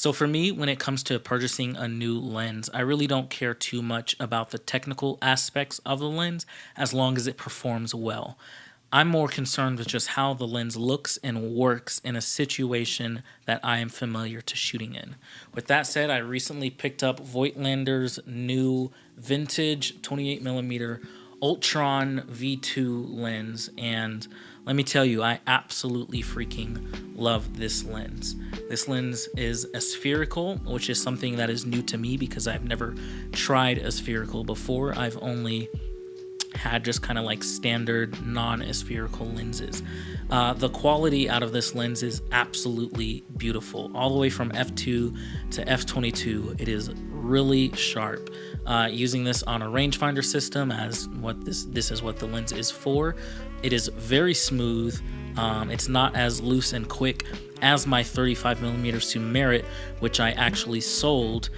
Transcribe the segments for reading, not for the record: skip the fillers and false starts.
So for me, when it comes to purchasing a new lens, I really don't care too much about the technical aspects of the lens as long as it performs well. I'm more concerned with just how the lens looks and works in a situation that I am familiar to shooting in. With that said, I recently picked up Voigtlander's new vintage 28mm Ultron V2 lens, and let me tell you, I absolutely freaking love this lens. This lens is a spherical, which is something that is new to me because I've never tried a spherical before. I've only had just kind of like standard non-spherical lenses. The quality out of this lens is absolutely beautiful. All the way from f2 to f22, it is really sharp. Using this on a rangefinder system, as what this is what the lens is for, it is very smooth. It's not as loose and quick as my 35mm Sumerit, which I actually sold,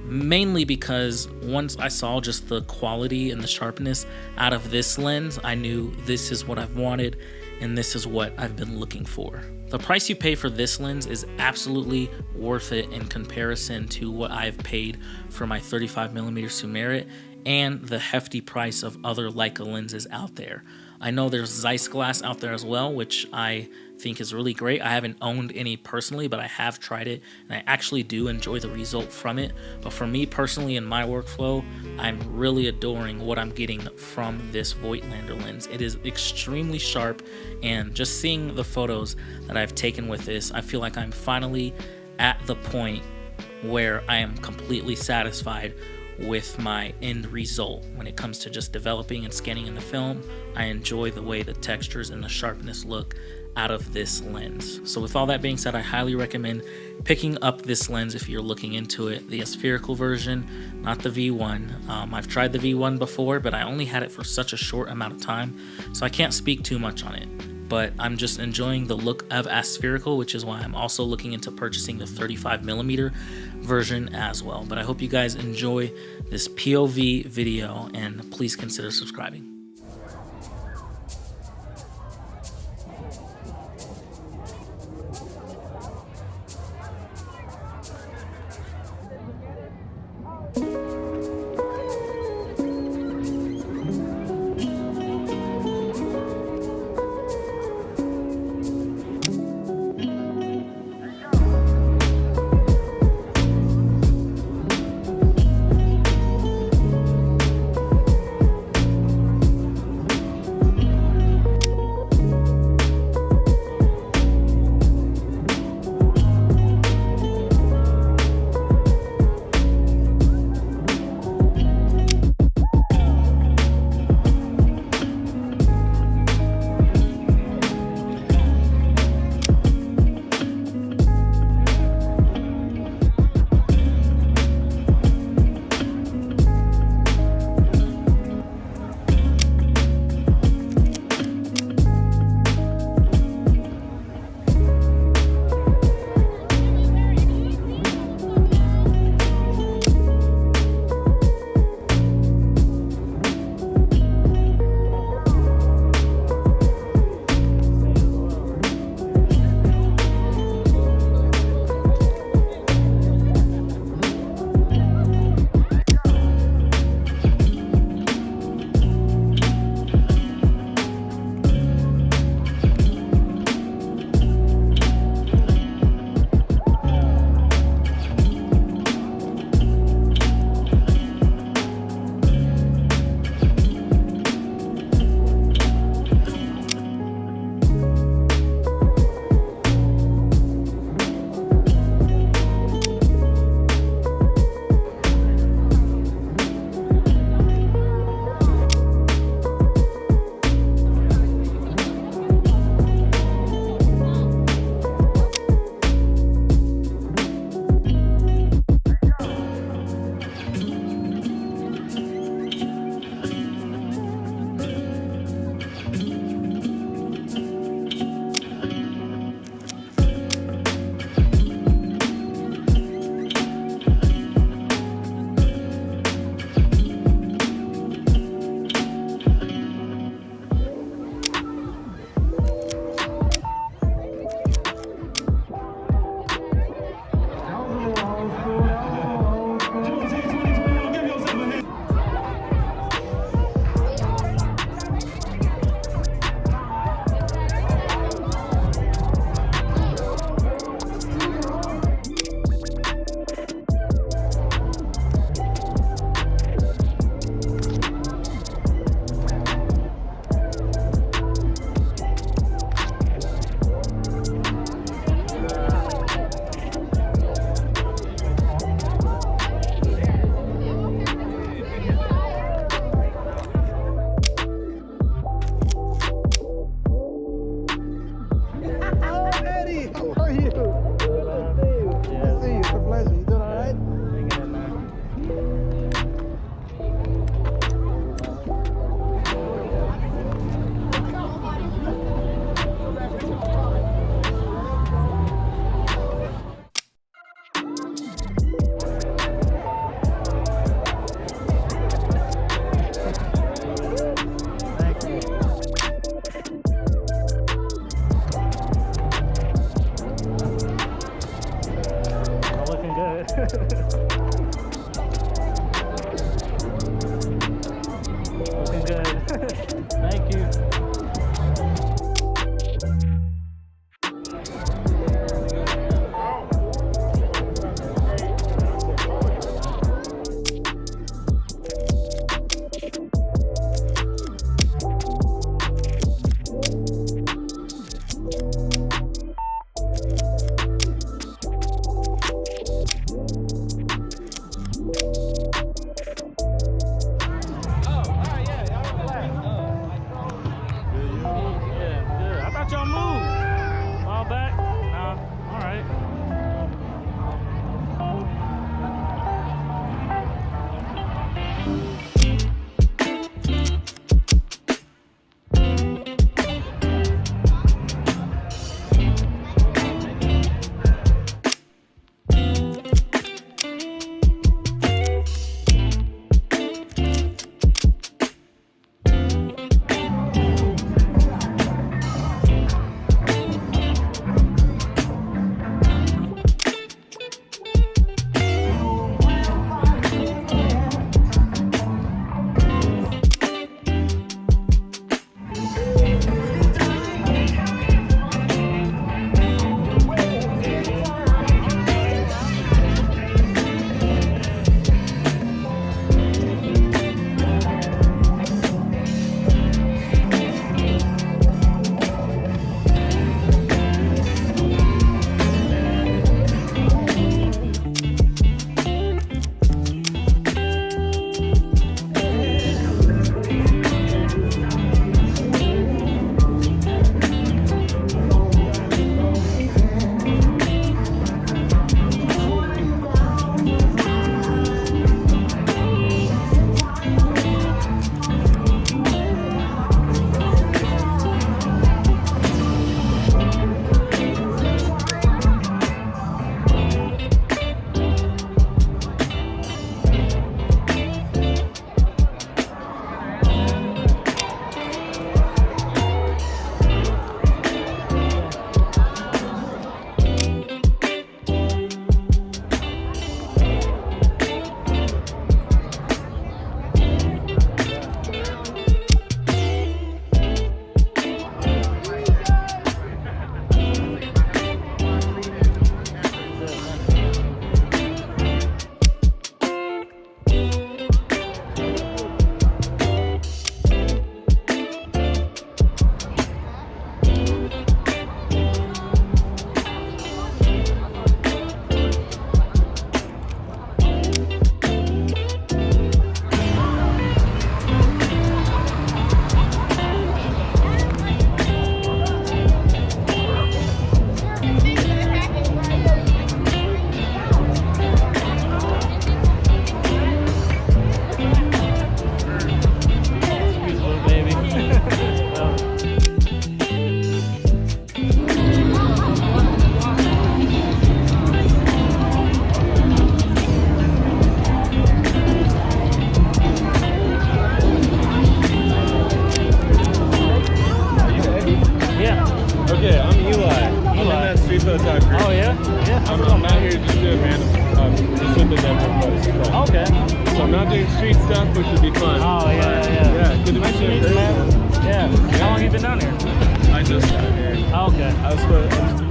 mainly because once I saw just the quality and the sharpness out of this lens, I knew this is what I've wanted and this is what I've been looking for. The price you pay for this lens is absolutely worth it in comparison to what I've paid for my 35mm Sumerit and the hefty price of other Leica lenses out there. I know there's Zeiss glass out there as well, which I think is really great. I haven't owned any personally, but I have tried it, and I actually do enjoy the result from it. But for me personally, in my workflow, I'm really adoring what I'm getting from this Voigtlander lens. It is extremely sharp, and just seeing the photos that I've taken with this, I feel like I'm finally at the point where I am completely satisfied with my end result. When it comes to just developing and scanning in the film, I enjoy the way the textures and the sharpness look out of this lens. So with all that being said, I highly recommend picking up this lens if you're looking into it. The spherical version, not the V1. I've tried the V1 before, but I only had it for such a short amount of time, so I can't speak too much on it. But I'm just enjoying the look of aspherical, which is why I'm also looking into purchasing the 35mm version as well. But I hope you guys enjoy this POV video, and please consider subscribing. good. Looking good. Thank you. Y'all move. Fall back. Nah. All right. Okay. So I'm not doing street stuff, which would be fun. Oh, yeah. Yeah, good to meet you, man. Yeah. How long have you been down here? I just got here. Oh, okay. I was